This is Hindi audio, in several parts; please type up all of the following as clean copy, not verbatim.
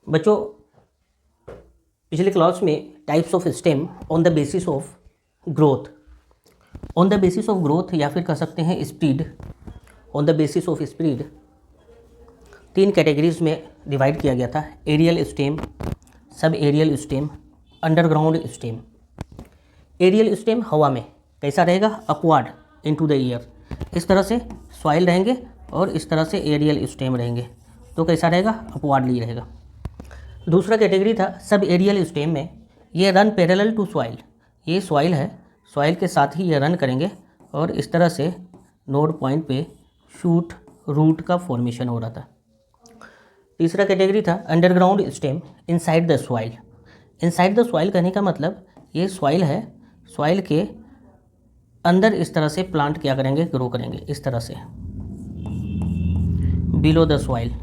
बच्चों, पिछले क्लास में types of stem on the basis of growth, on the basis of growth या फिर कह सकते हैं speed, on the basis of speed 3 categories में डिवाइड किया गया था। Aerial stem, sub aerial stem, underground stem. Aerial stem हवा में कैसा रहेगा? अपवर्ड इनटू द ईयर, इस तरह से सॉइल रहेंगे और इस तरह से एरियल स्टेम रहेंगे, तो कैसा रहेगा? अपवर्डली रहेगा। दूसरा कैटेगरी था सब एरियल स्टेम में, ये रन पैरेलल टू सॉइल, ये सॉइल है, सॉइल के साथ ही ये रन करेंगे और इस तरह से नोड पॉइंट पे शूट रूट का फॉर्मेशन हो रहा था। तीसरा कैटेगरी था underground stem inside the soil. Inside the soil कहने का मतलब ये सॉइल है, सॉइल के अंदर इस तरह से प्लांट क्या करेंगे? ग्रो करेंगे, इस तरह से बिलो द सॉइल,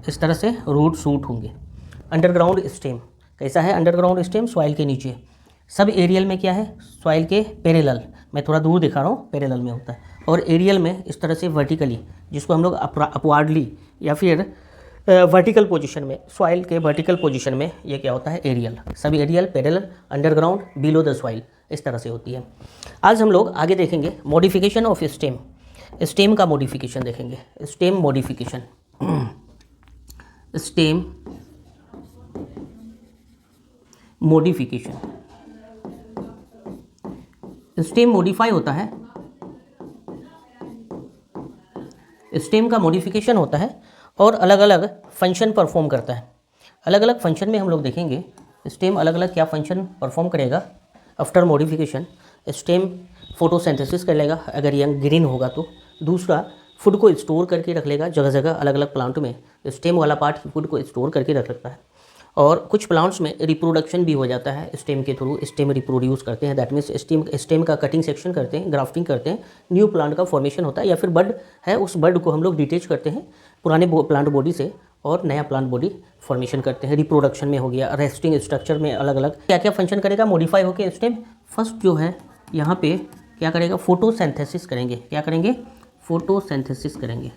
इस तरह से रूट शूट होंगे। अंडरग्राउंड स्टेम कैसा है? अंडरग्राउंड स्टेम सॉइल के नीचे। सब एरियल में क्या है? सॉइल के पैरेलल, मैं थोड़ा दूर दिखा रहा हूँ, पैरेलल में होता है। और एरियल में इस तरह से वर्टिकली, जिसको हम लोग अपवार्डली या फिर वर्टिकल पोजीशन में, सॉइल के वर्टिकल पोजीशन में ये क्या होता है? Aerial. Sub aerial, parallel, underground, below the soil, इस तरह से होती है। आज हम लोग आगे देखेंगे मॉडिफिकेशन ऑफ स्टेम, स्टेम का मॉडिफिकेशन देखेंगे। Stem modification, stem modification, stem modify होता है, स्टेम का मॉडिफिकेशन होता है और अलग अलग फंक्शन परफॉर्म करता है। अलग अलग फंक्शन में हम लोग देखेंगे स्टेम अलग अलग क्या फंक्शन परफॉर्म करेगा। आफ्टर मॉडिफिकेशन स्टेम फोटोसिंथेसिस कर लेगा अगर यंग ग्रीन होगा तो। दूसरा, फूड को स्टोर करके रख लेगा जगह जगह, अलग अलग प्लांट में स्टेम वाला पार्ट फूड को स्टोर करके रख सकता है। और कुछ प्लांट्स में रिप्रोडक्शन भी हो जाता है स्टेम के थ्रू, स्टेम रिप्रोड्यूस करते हैं, दैट मीन्स स्टेम का कटिंग सेक्शन करते हैं, ग्राफ्टिंग करते हैं, न्यू प्लांट का फॉर्मेशन होता है। या फिर बड है, उस बड को हम लोग डिटेच करते हैं पुराने प्लांट बॉडी से और नया प्लांट बॉडी फॉर्मेशन करते हैं। रिप्रोडक्शन में हो गया, रेस्टिंग स्ट्रक्चर में अलग अलग क्या क्या फंक्शन करेगा मॉडिफाई होकर स्टेम। फर्स्ट जो है यहाँ पे क्या करेगा? फोटोसिंथेसिस करेंगे। क्या करेंगे? फोटोसिंथेसिस करेंगे,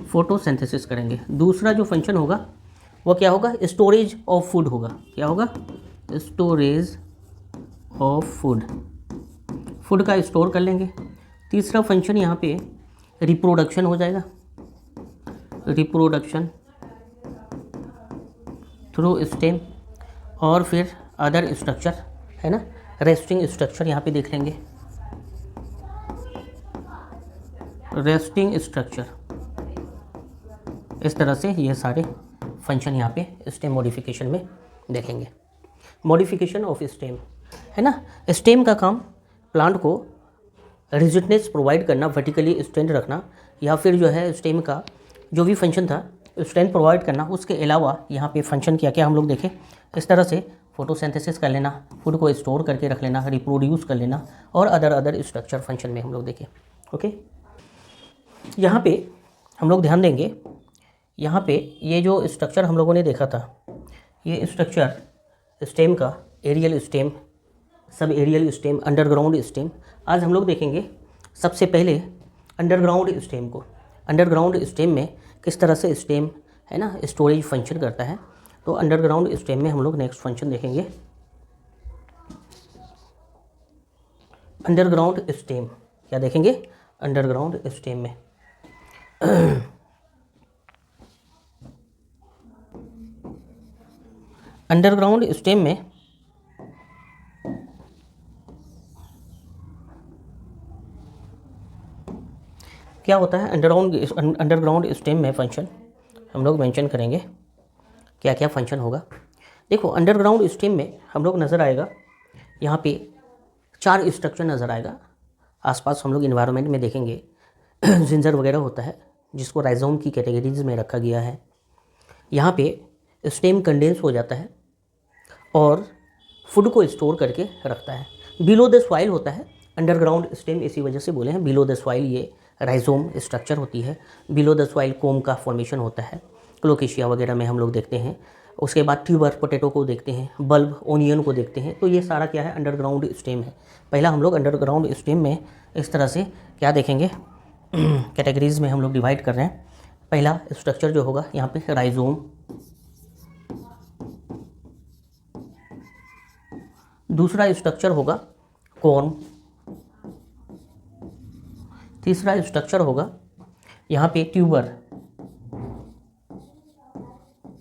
फोटोसिंथेसिस करेंगे। दूसरा जो फंक्शन होगा वो क्या होगा? स्टोरेज ऑफ फूड होगा। क्या होगा? स्टोरेज ऑफ फूड, फूड का स्टोर कर लेंगे। तीसरा फंक्शन यहाँ पे रिप्रोडक्शन हो जाएगा, रिप्रोडक्शन थ्रू स्टेम। और फिर अदर स्ट्रक्चर है ना, रेस्टिंग स्ट्रक्चर यहाँ पे देख लेंगे, रेस्टिंग स्ट्रक्चर, इस तरह से ये सारे फंक्शन यहाँ पे स्टेम मॉडिफिकेशन में देखेंगे। मॉडिफिकेशन ऑफ स्टेम है ना, स्टेम का काम प्लांट को रिजिडनेस प्रोवाइड करना, वर्टिकली स्ट्रेंथ रखना, या फिर जो है स्टेम का जो भी फंक्शन था स्ट्रेंथ प्रोवाइड करना। उसके अलावा यहाँ पे फंक्शन क्या क्या हम लोग देखें, इस तरह से फोटोसिंथेसिस कर लेना, फूड को स्टोर करके रख लेना, रिप्रोड्यूस कर लेना, और अदर स्ट्रक्चर फंक्शन में हम लोग देखें। ओके, यहाँ पे हम लोग ध्यान देंगे, यहाँ पे ये जो स्ट्रक्चर हम लोगों ने देखा था, ये स्ट्रक्चर स्टेम का, aerial stem, sub aerial stem, underground stem. आज हम लोग देखेंगे सबसे पहले अंडरग्राउंड स्टेम को। अंडरग्राउंड स्टेम में किस तरह से स्टेम है ना स्टोरेज फंक्शन करता है, तो अंडरग्राउंड स्टेम में हम लोग नेक्स्ट फंक्शन देखेंगे। अंडरग्राउंड स्टेम क्या देखेंगे? अंडरग्राउंड स्टेम में अंडरग्राउंड स्टेम में क्या होता है? अंडरग्राउंड स्टेम में फंक्शन हम लोग मेंशन करेंगे, क्या क्या फंक्शन होगा। देखो, अंडरग्राउंड स्टेम में हम लोग नज़र आएगा, यहाँ पे 4 स्ट्रक्चर नज़र आएगा। आसपास हम लोग इन्वायरमेंट में देखेंगे जिंजर वगैरह होता है, जिसको राइजोम की कैटेगरीज में रखा गया है। यहाँ पे स्टेम कंडेंस हो जाता है और फूड को स्टोर करके रखता है। बिलो द सॉइल होता है अंडरग्राउंड स्टेम, इसी वजह से बोले हैं बिलो द सॉइल, ये राइजोम स्ट्रक्चर होती है। बिलो द सॉइल कोम का फॉर्मेशन होता है, क्लोकेशिया वगैरह में हम लोग देखते हैं। उसके बाद ट्यूबर पोटैटो को देखते हैं, बल्ब ओनियन को देखते हैं। तो ये सारा क्या है? अंडरग्राउंड स्टेम है। पहला हम लोग अंडरग्राउंड स्टेम में इस तरह से क्या देखेंगे, कैटेगरीज में हम लोग डिवाइड कर रहे हैं। पहला स्ट्रक्चर जो होगा यहाँ पे राइजोम, दूसरा स्ट्रक्चर होगा कोर्म, तीसरा स्ट्रक्चर होगा यहाँ पे ट्यूबर,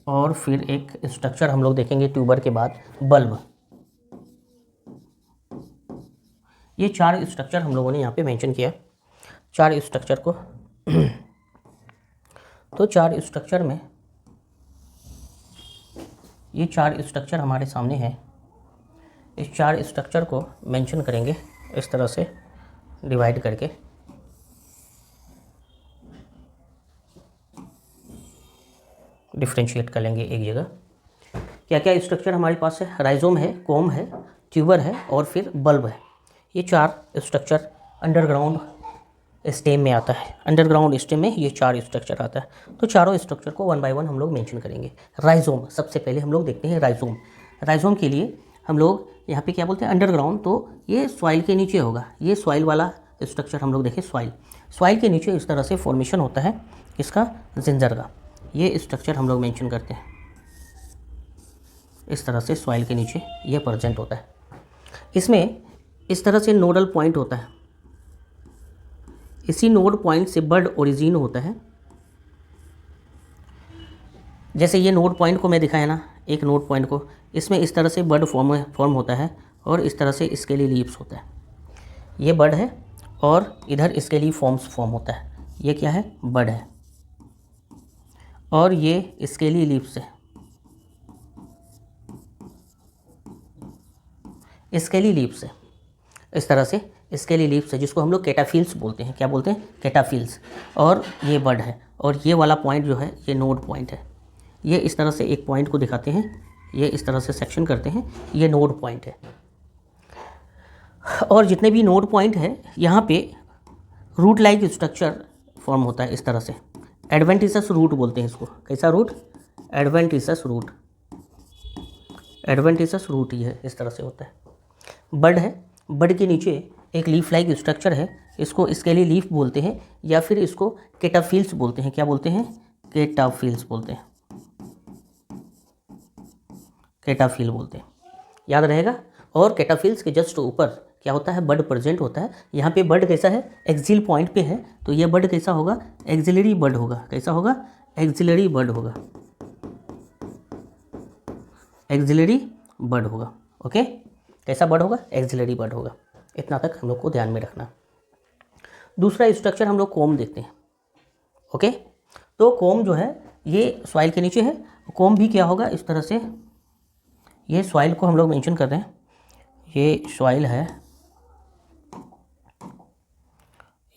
और फिर एक स्ट्रक्चर हम लोग देखेंगे ट्यूबर के बाद बल्ब। ये 4 स्ट्रक्चर हम लोगों ने यहाँ पे मेंशन किया, 4 स्ट्रक्चर को। तो 4 स्ट्रक्चर में ये 4 स्ट्रक्चर हमारे सामने हैं। इस 4 स्ट्रक्चर को मेंशन करेंगे इस तरह से डिवाइड करके। डिफ्रेंशिएट कर लेंगे एक जगह। क्या क्या स्ट्रक्चर हमारे पास है? राइजोम है, कोम है, ट्यूबर है और फिर बल्ब है। ये 4 स्ट्रक्चर अंडरग्राउंड स्टेम में आता है। अंडरग्राउंड स्टेम में ये 4 स्ट्रक्चर आता है। तो चारों स्ट्रक्चर को 1 बाय 1 हम लोग मेंशन करेंगे। राइजोम, सबसे पहले हम लोग देखते हैं राइजोम। राइजोम के लिए हम लोग यहाँ पे क्या बोलते हैं? अंडरग्राउंड। तो ये सॉइल के नीचे होगा। ये सॉइल वाला स्ट्रक्चर हम लोग देखें। सॉइल के नीचे इस तरह से फॉर्मेशन होता है इसका, जिंजर का। ये स्ट्रक्चर हम लोग मेंशन करते हैं। इस तरह से सॉइल के नीचे ये प्रेजेंट होता है। इसमें इस तरह से नोडल पॉइंट होता है। इसी नोड पॉइंट से बड ओरिजिन होता है। जैसे ये नोड पॉइंट को मैं दिखाया ना, एक नोड पॉइंट को, इसमें इस तरह से बड फॉर्म होता है और इस तरह से स्केली लीव्स होता है। ये बड है और इधर स्केली फॉर्म होता है। ये क्या है? बड है। और ये स्केली लीव्स है। स्केली लीव्स है इस तरह से स्केली लीव्स है, जिसको हम लोग कैटाफिल्स बोलते हैं। क्या बोलते हैं? कैटाफिल्स। और ये बड है और ये वाला पॉइंट जो है ये नोड पॉइंट है। ये इस तरह से एक पॉइंट को दिखाते हैं, ये इस तरह से सेक्शन करते हैं, ये नोड पॉइंट है। और जितने भी नोड पॉइंट है यहाँ पे रूट लाइक स्ट्रक्चर फॉर्म होता है इस तरह से। एडवेंटिसस रूट बोलते हैं इसको। कैसा रूट? एडवेंटिसस रूट। एडवेंटिसस रूट ये इस तरह से होता है। बड है, बड के नीचे एक लीफ लाइक स्ट्रक्चर है, इसको स्केली लीफ बोलते हैं या फिर इसको कैटाफिल्स बोलते हैं। क्या बोलते हैं? कैटाफिल्स बोलते हैं। कैटाफिल बोलते हैं, याद रहेगा। और कैटाफिल्स के जस्ट ऊपर क्या होता है? बड प्रेजेंट होता है। यहाँ पे बड कैसा है? एक्सिल पॉइंट पे है, तो ये बड कैसा होगा? एक्सिलरी बड होगा। कैसा होगा? एक्सिलरी बड होगा। एक्सिलरी बड होगा। ओके, कैसा बड होगा? एक्सिलरी बड होगा। इतना तक हम लोग को ध्यान में रखना। दूसरा स्ट्रक्चर हम लोग कोम देखते हैं। ओके, तो कोम जो है ये सॉइल के नीचे है। कोम भी क्या होगा? इस तरह से, ये सॉइल को हम लोग मेंशन कर रहे हैं। ये सॉइल है,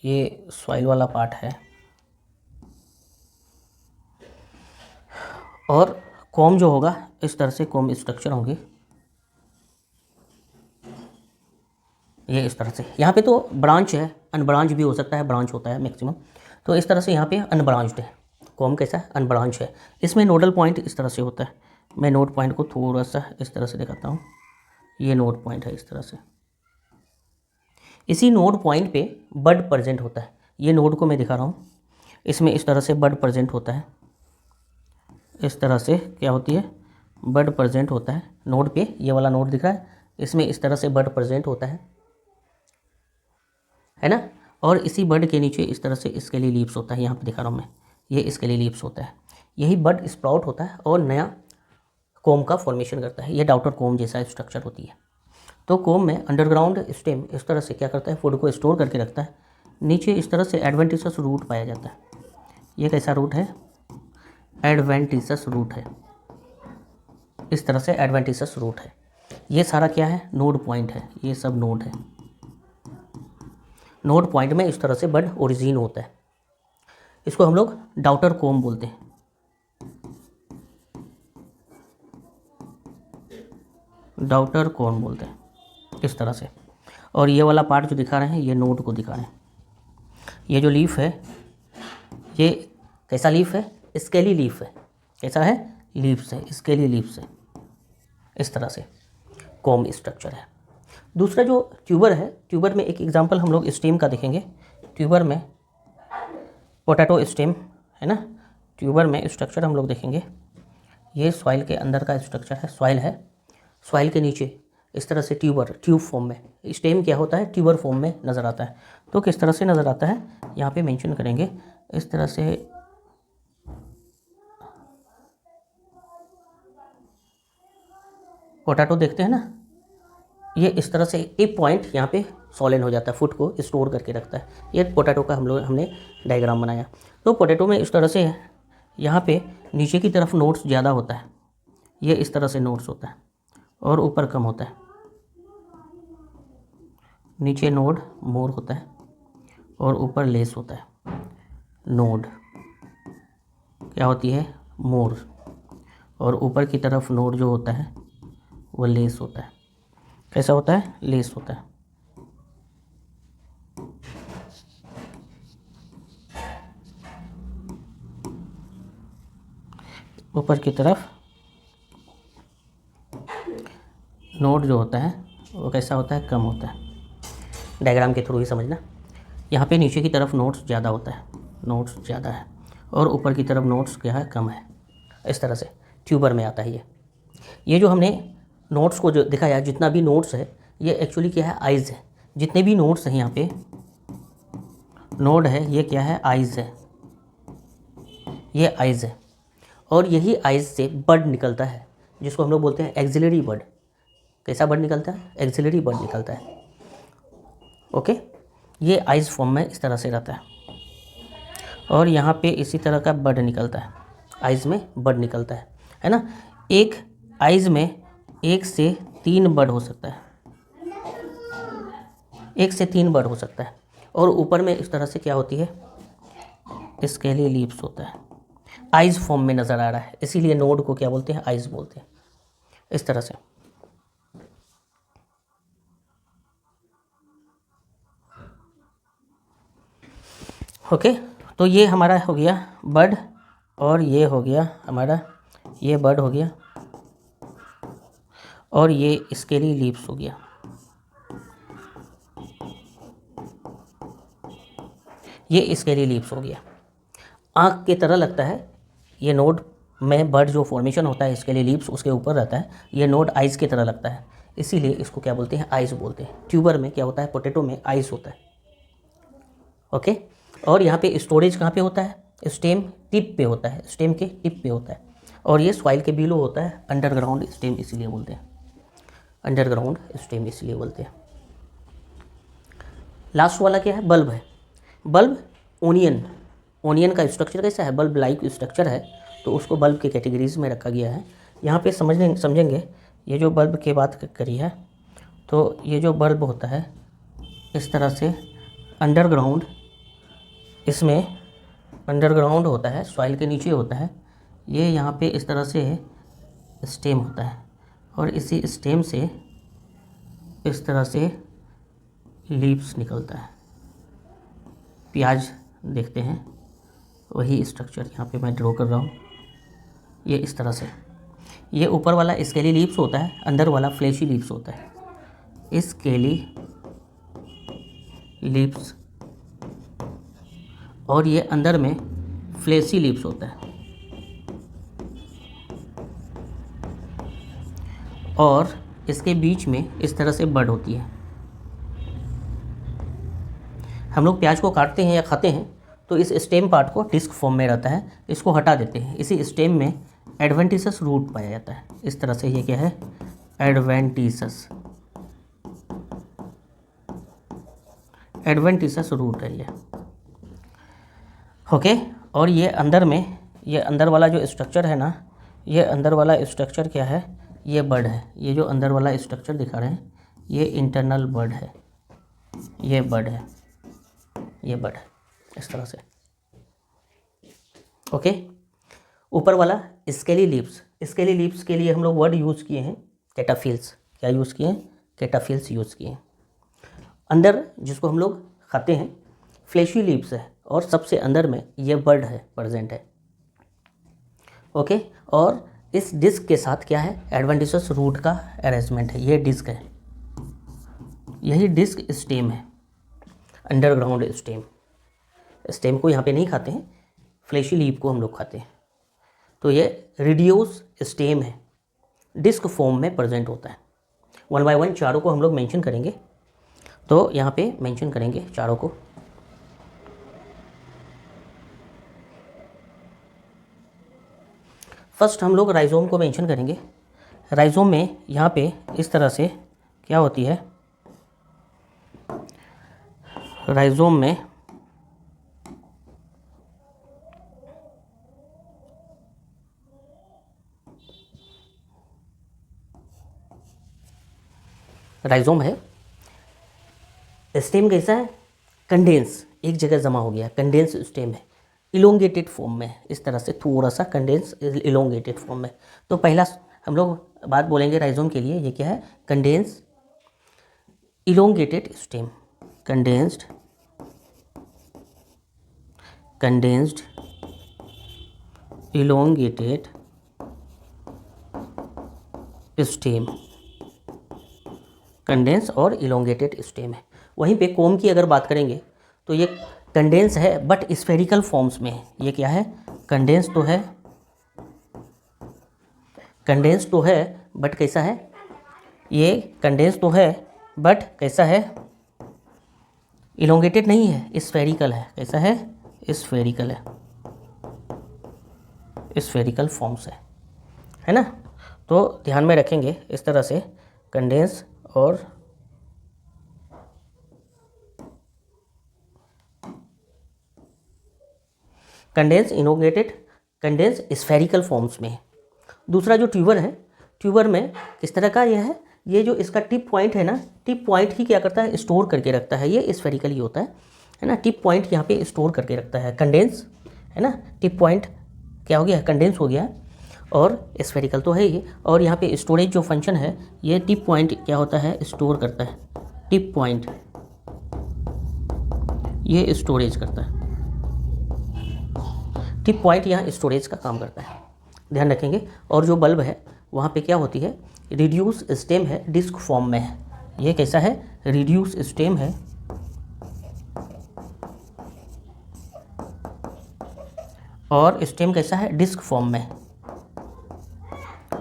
ये सॉइल वाला पार्ट है। और कोम जो होगा इस तरह से कोम स्ट्रक्चर होंगे, ये इस तरह से। यहाँ पे तो ब्रांच है, अनब्रांच भी हो सकता है, ब्रांच होता है मैक्सिमम। तो इस तरह से यहाँ पे अनब्रांच्ड है। कोम कैसा है? अनब्रांच है। इसमें नोडल पॉइंट इस तरह से होता है। मैं नोड पॉइंट को थोड़ा सा इस तरह से दिखाता हूँ। ये नोड पॉइंट है इस तरह से। इसी नोड पॉइंट पे बड प्रेजेंट होता है। ये नोड को मैं दिखा रहा हूँ, इसमें इस तरह से बड प्रेजेंट होता है। इस तरह से क्या होती है? बड प्रेजेंट होता है नोड पे। ये वाला नोड दिख रहा है, इसमें इस तरह से बड प्रेजेंट होता है ना। और इसी बड के नीचे इस तरह से स्केली लीव्स होता है। यहाँ पे दिखा रहा हूँ मैं, ये स्केली लीव्स होता है। यही बड स्प्राउट होता है और नया कोम का फॉर्मेशन करता है। ये डाउटर कोम जैसा स्ट्रक्चर होती है। तो कोम में अंडरग्राउंड स्टेम इस तरह से क्या करता है? फूड को स्टोर करके रखता है। नीचे इस तरह से एडवेंटिसस रूट पाया जाता है। ये कैसा रूट है? एडवेंटिसस रूट है। इस तरह से एडवेंटिसस रूट है। ये सारा क्या है? नोड पॉइंट है। ये सब नोड है। नोड पॉइंट में इस तरह से बड ओरिजिन होता है। इसको हम लोग डाउटर कोम बोलते हैं। डाउटर कोम बोलते हैं इस तरह से। और ये वाला पार्ट जो दिखा रहे हैं ये नोड को दिखा रहे हैं। ये जो लीफ है ये कैसा लीफ है? स्केली लीफ है। कैसा है? लीव्स है, स्केली लीव्स है। इस तरह से कोम स्ट्रक्चर है। दूसरा जो ट्यूबर है, ट्यूबर में एक एग्जांपल हम लोग स्टेम का देखेंगे। ट्यूबर में पोटैटो स्टेम है ना, ट्यूबर में स्ट्रक्चर हम लोग देखेंगे, ये सॉइल के अंदर का स्ट्रक्चर है, सॉइल है, सॉइल के नीचे इस तरह से ट्यूब फॉर्म में, स्टेम क्या होता है, ट्यूबर फॉर्म में नज़र आता है। तो किस तरह से नज़र आता है यहाँ पे मेंशन करेंगे, इस तरह से पोटैटो देखते हैं ना, ये इस तरह से एक पॉइंट यहाँ पे सॉलिड हो जाता है, फूड को स्टोर करके रखता है। ये पोटैटो का हमने डायग्राम बनाया। तो पोटैटो में इस तरह से यहाँ पे नीचे की तरफ नोड्स ज़्यादा होता है, ये इस तरह से नोड्स होता है और ऊपर कम होता है। नीचे नोड मोर होता है और ऊपर लेस होता है। नोड क्या होती है, मोर, और ऊपर की तरफ नोड जो होता है वो लेस होता है। कैसा होता है, लेस होता है। ऊपर की तरफ नोड जो होता है वो कैसा होता है, कम होता है। डायग्राम के थ्रू ही समझना। यहाँ पे नीचे की तरफ नोड्स ज़्यादा होता है, नोड्स ज़्यादा है, और ऊपर की तरफ नोड्स क्या है, कम है। इस तरह से ट्यूबर में आता है ये जो हमने नोड्स को जो दिखाया, जितना भी नोड्स है ये एक्चुअली क्या है, आइज़ है। जितने भी नोड्स हैं यहाँ पे नोड है, ये क्या है, आइज़ है, ये आइज़ है। और यही आइज़ से बड निकलता है, जिसको हम लोग बोलते हैं एक्सिलरी बड। कैसा बड निकलता है, एक्सिलरी बड निकलता है। ओके, ये आइज़ फॉर्म में इस तरह से रहता है। और यहाँ पे इसी तरह का बड निकलता है, आइज़ में बड निकलता है ना। एक आइज़ में 1 से 3 बड हो सकता है, 1 से 3 बड हो सकता है। और ऊपर में इस तरह से क्या होती है, स्केली लीव्स होता है, आइज़ फॉर्म में नज़र आ रहा है, इसीलिए नोड को क्या बोलते हैं, आइज़ बोलते हैं। इस तरह से ओके। तो ये हमारा हो गया बड, और ये हो गया हमारा, ये बड हो गया, और ये स्केली लीव्स हो गया। ये स्केली लीव्स हो गया। आँख की तरह लगता है ये नोड में, बड जो फॉर्मेशन होता है स्केली लीव्स उसके ऊपर रहता है, ये नोड आइज़ की तरह लगता है, इसीलिए इसको क्या बोलते हैं, आइज़ बोलते हैं। ट्यूबर में क्या होता है, पोटैटो में आइज़ होता है। ओके। और यहाँ पे स्टोरेज कहाँ पे होता है, स्टेम टिप पे होता है, स्टेम के टिप पे होता है। और ये सॉइल के बिलो होता है, अंडरग्राउंड स्टेम इसीलिए बोलते हैं, अंडरग्राउंड स्टेम इसलिए बोलते हैं। लास्ट वाला क्या है, बल्ब है। बल्ब ओनियन, ओनियन का स्ट्रक्चर कैसा है, बल्ब लाइक स्ट्रक्चर है, तो उसको बल्ब के कैटेगरीज में रखा गया है। यहाँ पे समझेंगे ये जो बल्ब की बात करी है, तो ये जो बल्ब होता है इस तरह से अंडरग्राउंड, इसमें अंडरग्राउंड होता है, सॉइल के नीचे होता है। ये यहाँ पे इस तरह से स्टेम होता है, और इसी स्टेम से इस तरह से लीव्स निकलता है। प्याज देखते हैं, वही स्ट्रक्चर यहाँ पे मैं ड्रॉ कर रहा हूँ। ये इस तरह से, ये ऊपर वाला स्केली लीव्स होता है, अंदर वाला फ्लैशी लीव्स होता है। स्केली लीव्स, और ये अंदर में फ्लैशी लीव्स होता है। और इसके बीच में इस तरह से बड होती है। हम लोग प्याज को काटते हैं या खाते हैं तो इस स्टेम पार्ट को डिस्क फॉर्म में रहता है, इसको हटा देते हैं। इसी स्टेम में एडवेंटिसस रूट पाया जाता है। इस तरह से ये क्या है, एडवेंटिसस, एडवेंटिसस रूट है ये। ओके। और ये अंदर में, ये अंदर वाला जो स्ट्रक्चर है ना, ये अंदर वाला स्ट्रक्चर क्या है, ये बड है। ये जो अंदर वाला स्ट्रक्चर दिखा रहे हैं ये इंटरनल बड है, ये बड है, ये बड है, इस तरह से। ओके। ऊपर वाला स्केली लीव्स, स्केली लीव्स के लिए हम लोग वर्ड यूज़ किए हैं कैटाफिल्स। क्या यूज़ किए हैं, कैटाफिल्स यूज़ किए हैं। अंदर जिसको हम लोग खाते हैं फ्लैशी लीव्स है, और सबसे अंदर में ये बड है, प्रेजेंट है। ओके। और इस डिस्क के साथ क्या है, एडवेंटिसस रूट का अरेंजमेंट है। ये डिस्क है, यही डिस्क स्टेम है, अंडरग्राउंड स्टेम। स्टेम को यहाँ पे नहीं खाते हैं, फ्लैशी लीव को हम लोग खाते हैं। तो ये रिड्यूस स्टेम है, डिस्क फॉर्म में प्रेजेंट होता है। वन बाय वन चारों को हम लोग मेंशन करेंगे, तो यहाँ पे मेंशन करेंगे चारों को। फर्स्ट हम लोग राइजोम को मेंशन करेंगे। राइजोम में यहाँ पे इस तरह से क्या होती है, राइजोम में राइजोम है, स्टेम कैसा है, कंडेंस, एक जगह जमा हो गया, कंडेंस स्टेम है, इलोंगेटेड फॉर्म में, इस तरह से थोड़ा सा कंडेंस इलोंगेटेड फॉर्म में। तो पहला हम लोग बात बोलेंगे राइजोम के लिए, ये क्या है, condense elongated stem, condensed elongated stem, condense और इलोंगेटेड स्टेम है। वहीं पे कोम की अगर बात करेंगे तो ये कंडेंस है बट स्फेरिकल फॉर्म्स में है। ये क्या है, कंडेंस तो है बट कैसा है, ये कंडेंस तो है बट कैसा है, इलोंगेटेड नहीं है, स्फेरिकल है। कैसा है, स्फेरिकल है, स्फेरिकल फॉर्म्स है ना। तो ध्यान में रखेंगे इस तरह से, कंडेंस और condense elongated, condense spherical forms में है। दूसरा जो ट्यूबर है, ट्यूबर में किस तरह का यह है, ये जो इसका टिप पॉइंट है ना, टिप पॉइंट ही क्या करता है, स्टोर करके रखता है, ये स्फेरिकल ही होता है ना, टिप पॉइंट यहाँ पे स्टोर करके रखता है। कंडेंस है ना, टिप पॉइंट क्या हो गया, कंडेंस हो गया, और स्फेरिकल तो है ही। और यहाँ पे स्टोरेज जो फंक्शन है, ये टिप पॉइंट क्या होता है, स्टोर करता है, टिप पॉइंट ये स्टोरेज करता है, टिप पॉइंट यहाँ स्टोरेज का काम करता है, ध्यान रखेंगे। और जो बल्ब है वहाँ पे क्या होती है, रिड्यूस स्टेम है, डिस्क फॉर्म में है। ये कैसा है, रिड्यूस स्टेम है और स्टेम कैसा है, डिस्क फॉर्म में।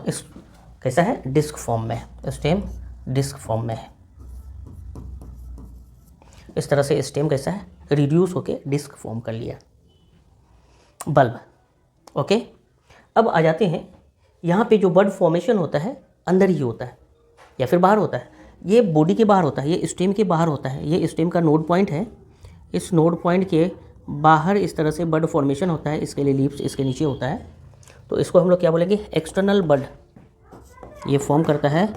इस कैसा है, डिस्क फॉर्म में, स्टेम डिस्क फॉर्म में है। इस तरह से स्टेम कैसा है, रिड्यूस होके डिस्क फॉर्म कर लिया बल्ब। ओके, अब आ जाते हैं यहाँ पे जो बड फॉर्मेशन होता है अंदर ही होता है या फिर बाहर होता है। ये बॉडी के बाहर होता है, ये स्टेम के बाहर होता है। ये स्टेम का नोड पॉइंट है, इस नोड पॉइंट के बाहर इस तरह से बड फॉर्मेशन होता है, इसके लिए लीव्स इसके नीचे होता है। तो इसको हम लोग क्या बोलेंगे, एक्सटर्नल बड। ये फॉर्म करता है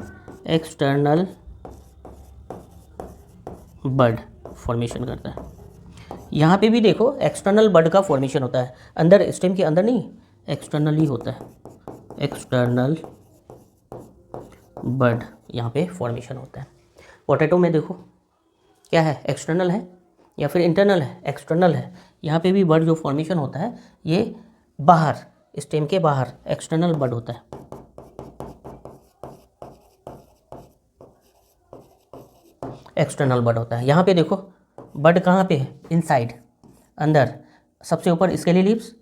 एक्सटर्नल बड फॉर्मेशन करता है। यहाँ पे भी देखो एक्सटर्नल बड का फॉर्मेशन होता है, अंदर स्टेम के अंदर नहीं, एक्सटर्नल ही होता है, एक्सटर्नल बड यहाँ पे फॉर्मेशन होता है। पोटैटो में देखो क्या है, एक्सटर्नल है या फिर इंटरनल है, एक्सटर्नल है। यहाँ पे भी बड जो फॉर्मेशन होता है ये बाहर, स्टेम के बाहर एक्सटर्नल बड होता है। एक्सटर्नल बड होता है। यहाँ पे देखो बड कहाँ पे है, इनसाइड, अंदर, सबसे ऊपर इसके लिए लीव्स,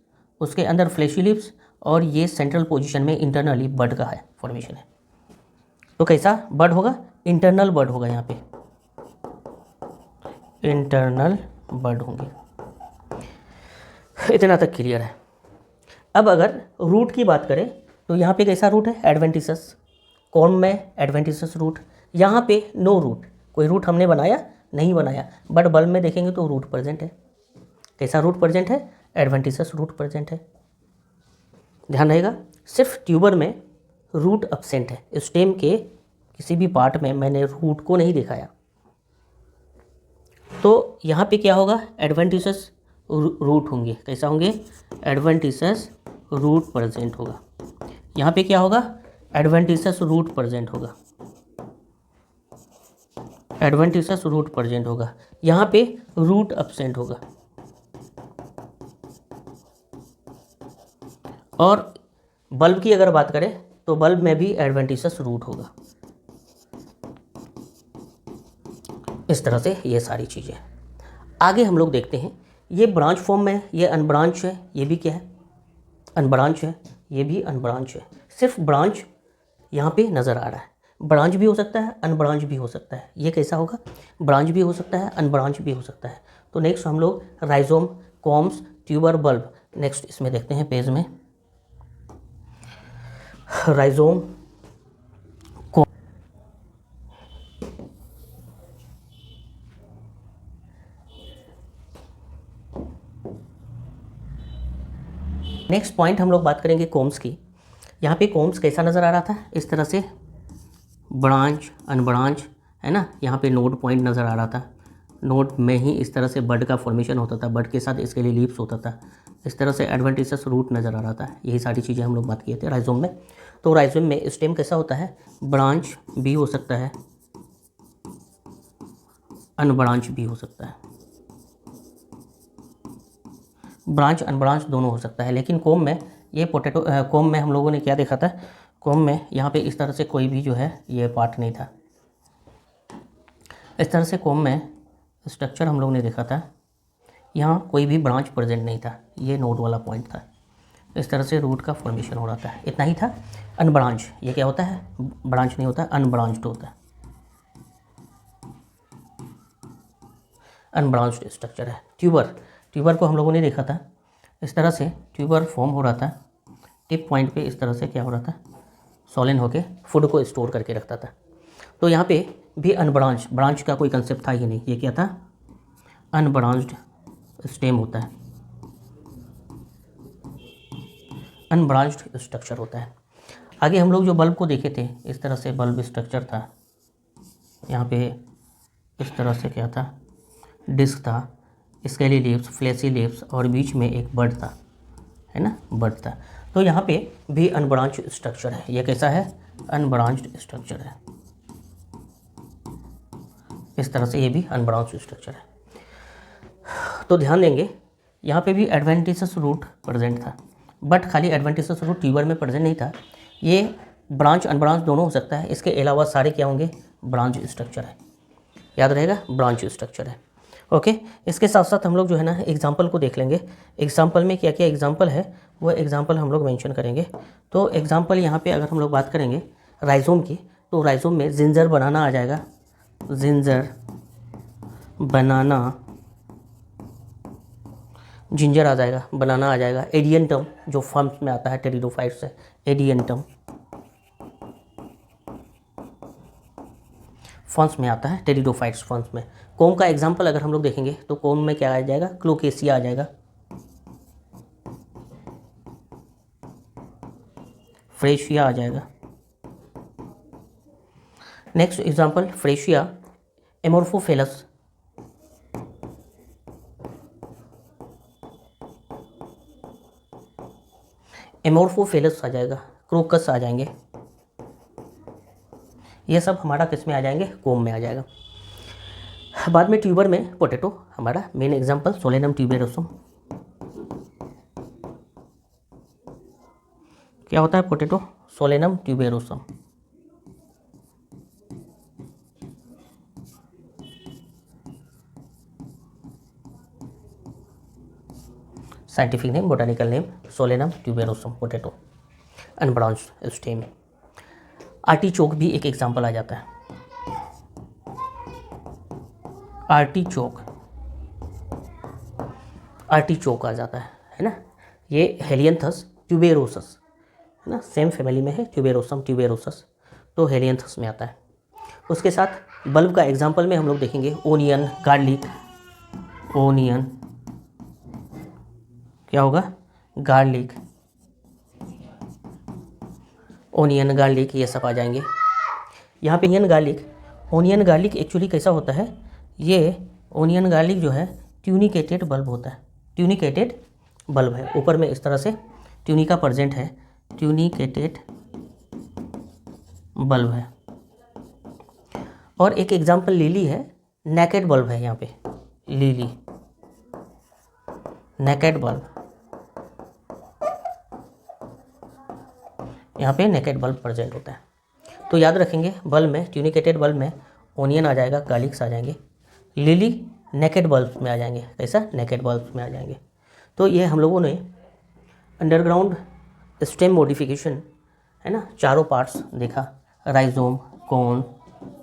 उसके अंदर फ्लैशी लीव्स, और ये सेंट्रल पोजीशन में इंटरनली बड का है फॉर्मेशन है। तो कैसा बड होगा, इंटरनल बड होगा, यहाँ पे इंटरनल बड होंगे। इतना तक क्लियर है। अब अगर रूट की बात करें तो यहाँ पे कैसा रूट है, एडवेंटिसस। कॉर्म में एडवेंटिसस रूट, यहाँ पे नो रूट, कोई रूट हमने बनाया नहीं बनाया, बट बल्ब में देखेंगे तो रूट प्रेजेंट है। कैसा रूट प्रेजेंट है, एडवेंटिसस रूट प्रेजेंट है, ध्यान रहेगा। सिर्फ ट्यूबर में रूट अब्सेंट है, स्टेम के किसी भी पार्ट में मैंने रूट को नहीं दिखाया। तो यहाँ पे क्या होगा, एडवेंटिसस रूट होंगे। कैसा होंगे, एडवेंटिसस रूट प्रेजेंट होगा। यहाँ पे क्या होगा, एडवेंटिसस रूट प्रेजेंट होगा, एडवेंटिसस रूट प्रेजेंट होगा। यहाँ पे रूट अब्सेंट होगा। और बल्ब की अगर बात करें तो बल्ब में भी एडवेंटिसस रूट होगा। इस तरह से ये सारी चीज़ें। आगे हम लोग देखते हैं, ये ब्रांच फॉर्म में है, ये अनब्रांच है, ये भी क्या है, अनब्रांच है, ये भी अनब्रांच है। सिर्फ ब्रांच यहाँ पे नज़र आ रहा है। ब्रांच भी हो सकता है, अनब्रांच भी हो सकता है। ये कैसा होगा? ब्रांच भी हो सकता है, अनब्रांच भी हो सकता है। तो नेक्स्ट हम लोग rhizome, corms, tuber, bulb, next इसमें देखते हैं पेज में। राइजोम, नेक्स्ट पॉइंट हम लोग बात करेंगे कॉम्स की। यहाँ पे कॉम्स कैसा नज़र आ रहा था? इस तरह से ब्रांच, अनब्रांच, है ना। यहाँ पे नोड पॉइंट नज़र आ रहा था। नोड में ही इस तरह से बड का फॉर्मेशन होता था, बड के साथ इसके लिए लीव्स होता था। इस तरह से एडवेंटिशियस रूट नज़र आ रहा था। यही सारी चीज़ें हम लोग बात किए थे राइजोम में। तो राइजोम में स्टेम कैसा होता है? ब्रांच भी हो सकता है, अनब्रांच भी हो सकता है। ब्रांच अनब्रांच दोनों हो सकता है। लेकिन कॉम में ये कॉम में हम लोगों ने क्या देखा था? कॉम में यहाँ पे इस तरह से कोई भी जो है ये पार्ट नहीं था। इस तरह से कॉम में स्ट्रक्चर हम लोगों ने देखा था, यहाँ कोई भी ब्रांच प्रेजेंट नहीं था। ये नोड वाला पॉइंट था। इस तरह से रूट का फॉर्मेशन हो रहा था, इतना ही था। अनब्रांच, ये क्या होता है? ब्रांच नहीं होता, अनब्रांच्ड होता है। अनब्रांच्ड स्ट्रक्चर है। ट्यूबर को हम लोगों ने देखा था। इस तरह से ट्यूबर फॉर्म हो रहा था। टिप पॉइंट पे इस तरह से क्या हो रहा था? सॉलिन होके फूड को स्टोर करके रखता था। तो यहाँ पे भी अनब्रांच, ब्रांच का कोई कंसेप्ट था ही नहीं। ये क्या था? अनब्रांच्ड स्टेम होता है, अनब्रांच्ड स्ट्रक्चर होता है। आगे हम लोग जो बल्ब को देखे थे, इस तरह से बल्ब स्ट्रक्चर था। यहाँ पे इस तरह से क्या था? डिस्क था, स्केली लीव्स, फ्लैसी लीव्स और बीच में एक बड था, है ना, बड था। तो यहाँ पे भी अनब्रांच स्ट्रक्चर है। ये कैसा है? अनब्रांच्ड स्ट्रक्चर है। इस तरह से ये भी अनब्रांच्ड स्ट्रक्चर है। तो ध्यान देंगे, यहाँ पे भी एडवेंटिशियस रूट प्रेजेंट था, बट खाली एडवेंटिशियस रूट ट्यूबर में प्रेजेंट नहीं था। ये ब्रांच अनब्रांच दोनों हो सकता है। इसके अलावा सारे क्या होंगे? ब्रांच स्ट्रक्चर है। याद रहेगा, ब्रांच स्ट्रक्चर है। ओके, इसके साथ साथ हम लोग जो है ना एग्जाम्पल को देख लेंगे। एग्जाम्पल में क्या क्या एग्जाम्पल है वो एग्जाम्पल हम लोग मेंशन करेंगे। तो एग्जाम्पल यहाँ पे अगर हम लोग बात करेंगे राइजोम की, तो राइजोम में जिंजर बनाना आ जाएगा। जिंजर बनाना, जिंजर आ जाएगा, बनाना आ जाएगा। एडियंटम जो फर्म्स में आता है टेरिडोफाइट से, एडियंटम फॉन्स में आता है, टेरिडोफाइट्स फॉन्स में। कोम का एग्जांपल अगर हम लोग देखेंगे तो कोम में क्या आ जाएगा? क्लोकेसिया आ जाएगा, फ्रेशिया आ जाएगा। नेक्स्ट एग्जांपल फ्रेशिया, एमोर्फोफेलस, एमोर्फोफेलस आ जाएगा, क्रोकस आ जाएंगे। ये सब हमारा किस में आ जाएंगे? कोम में आ जाएगा। बाद में ट्यूबर में पोटैटो हमारा मेन एग्जांपल, सोलेनम ट्यूबेरोसम। क्या होता है potato? Solanum tuberosum. Scientific name, botanical name solanum tuberosum, potato, unbranched stem. Artichoke भी एक एग्जांपल आ जाता है। आर्टिचोक, आर्टिचोक आ जाता है ना। ये हेलियंथस ट्यूबेरोसस है ना, सेम फैमिली में है, ट्यूबेरोसम ट्यूबेरोसस, तो हेलियंथस में आता है। उसके साथ बल्ब का एग्जांपल में हम लोग देखेंगे ओनियन, गार्लिक। ओनियन क्या होगा? गार्लिक, ओनियन, गार्लिक, ये सब आ जाएंगे। यहाँ पे ओनियन गार्लिक एक्चुअली कैसा होता है? ये ओनियन गार्लिक जो है ट्यूनिकेटेड बल्ब होता है। ट्यूनिकेटेड बल्ब है, ऊपर में इस तरह से ट्यूनिका प्रेजेंट है, ट्यूनिकेटेड बल्ब है। और एक एग्जांपल लिली है, नेकेड बल्ब है। यहाँ पे लिली, नेकेड बल्ब, यहाँ पे नेकेड बल्ब प्रेजेंट होता है। तो याद रखेंगे, बल्ब में, ट्यूनिकेटेड बल्ब में ओनियन आ जाएगा, गार्लिक्स आ जाएंगे। लिली नेकेड बल्ब में आ जाएंगे। कैसा? नेकेड बल्ब में आ जाएंगे। तो ये हम लोगों ने अंडरग्राउंड स्टेम मॉडिफिकेशन, है ना, चारों पार्ट्स देखा, राइजोम, कोन,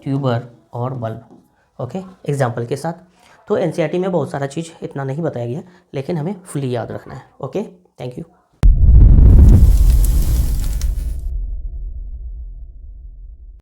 ट्यूबर और बल्ब। ओके, एग्जाम्पल के साथ। तो एनसीईआरटी में बहुत सारा चीज़ इतना नहीं बताया गया, लेकिन हमें फुली याद रखना है। Okay, thank you.